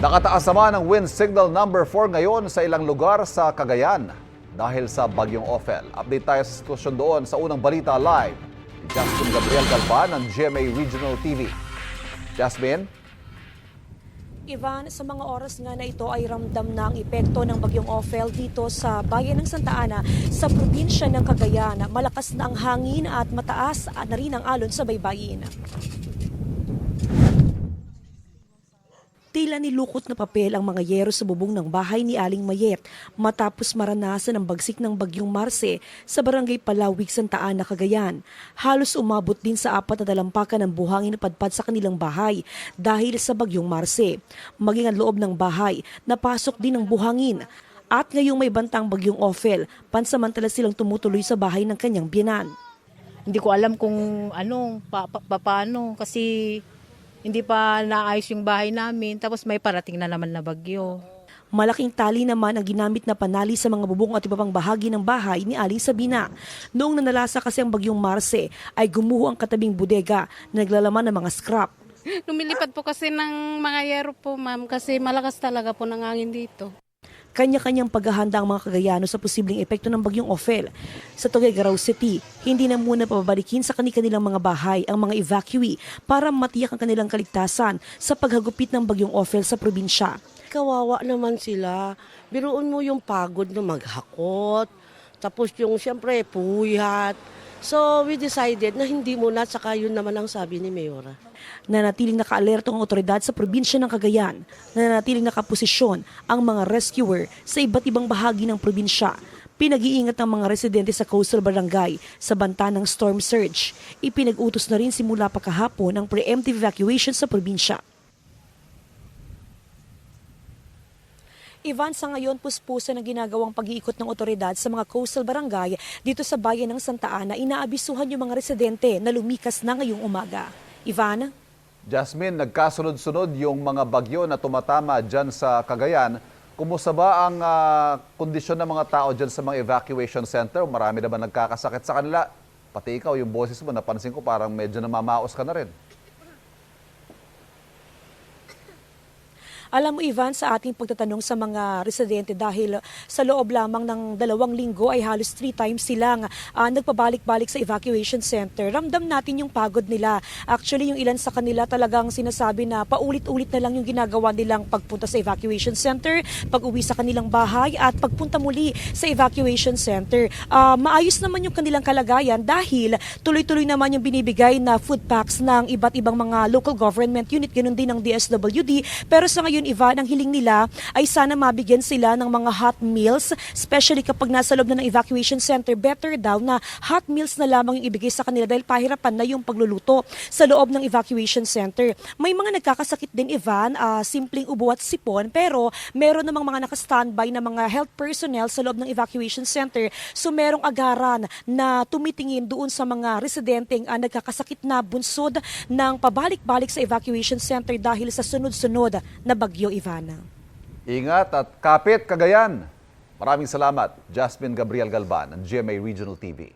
Nakataas naman ang wind signal number 4 ngayon sa ilang lugar sa Cagayan dahil sa bagyong Ophel. Update tayo sa sitwasyon doon sa unang balita live. Jasmine Gabriel Galvan ng GMA Regional TV. Jasmine? Ivan, sa mga oras nga na ito ay ramdam na ang epekto ng bagyong Ophel dito sa bayan ng Santa Ana sa probinsya ng Cagayan. Malakas na ang hangin at mataas na rin ang alon sa baybayin. Tila nilukot na papel ang mga yero sa bubong ng bahay ni Aling Mayet matapos maranasan ang bagsik ng bagyong Marce sa barangay Palawig, Santa Ana, Cagayan. Halos umabot din sa 4 na dalampakan ng buhangin na padpad sa kanilang bahay dahil sa bagyong Marce. Maging ang loob ng bahay, napasok din ng buhangin. At ngayong may bantang bagyong Ophel, pansamantala silang tumutuloy sa bahay ng kanyang biyenan. Hindi ko alam kung paano kasi hindi pa naayos yung bahay namin, tapos may parating na naman na bagyo. Malaking tali naman ang ginamit na panali sa mga bubong at iba pang bahagi ng bahay ni Aling Sabina. Noong nanalasa kasi ang bagyong Marce, ay gumuho ang katabing bodega na naglalaman ng mga scrap. Lumilipad po kasi ng mga yero po, ma'am, kasi malakas talaga po ng hangin dito. Kanya-kanyang paghahanda ang mga Cagayano sa posibleng epekto ng bagyong Ophel. Sa Tuguegarao City, hindi na muna pababalikin sa kanilang mga bahay ang mga evacuee para matiyak ang kanilang kaligtasan sa paghagupit ng bagyong Ophel sa probinsya. Kawawa naman sila. Biruin mo yung pagod na maghakot, tapos yung siyempre puyat. So we decided na hindi muna, saka yun naman ang sabi ni Mayora. Nanatiling naka-alerto ang otoridad sa probinsya ng Cagayan. Nanatiling nakaposisyon ang mga rescuer sa iba't ibang bahagi ng probinsya. Pinag-iingat ng mga residente sa coastal barangay sa banta ng storm surge. Ipinag-utos na rin simula pa kahapon ang preemptive evacuation sa probinsya. Ivan, sa ngayon puspusan ang ginagawang pag-iikot ng otoridad sa mga coastal barangay dito sa bayan ng Santa Ana. Inaabisuhan yung mga residente na lumikas na ngayong umaga. Ivan? Jasmine, nagkasunod-sunod yung mga bagyo na tumatama dyan sa Cagayan. Kumusta ba ang kondisyon ng mga tao dyan sa mga evacuation center? Marami na ba nagkakasakit sa kanila? Pati ikaw, yung boses mo, napansin ko parang medyo namamaos ka na rin. Alam mo, Ivan, sa ating pagtatanong sa mga residente dahil sa loob lamang ng 2 linggo ay halos 3 times silang nagpabalik-balik sa evacuation center. Ramdam natin yung pagod nila. Actually, yung ilan sa kanila talagang sinasabi na paulit-ulit na lang yung ginagawa nilang pagpunta sa evacuation center, pag-uwi sa kanilang bahay at pagpunta muli sa evacuation center. Maayos naman yung kanilang kalagayan dahil tuloy-tuloy naman yung binibigay na food packs ng iba't ibang mga local government unit, ganun din ng DSWD. Pero sa ngayon, Ivan, ang hiling nila ay sana mabigyan sila ng mga hot meals, especially kapag nasa loob na ng evacuation center. Better daw na hot meals na lamang yung ibigay sa kanila dahil pahirapan na yung pagluluto sa loob ng evacuation center. May mga nagkakasakit din, Ivan, simpleng ubo at sipon, pero meron namang mga naka-standby na mga health personnel sa loob ng evacuation center. So merong agaran na tumitingin doon sa mga residenteng nagkakasakit na bunsod ng pabalik-balik sa evacuation center dahil sa sunod-sunod na bagyo, Ivana. Ingat at kapit, Cagayan. Maraming salamat, Jasmine Gabriel Galvan ng GMA Regional TV.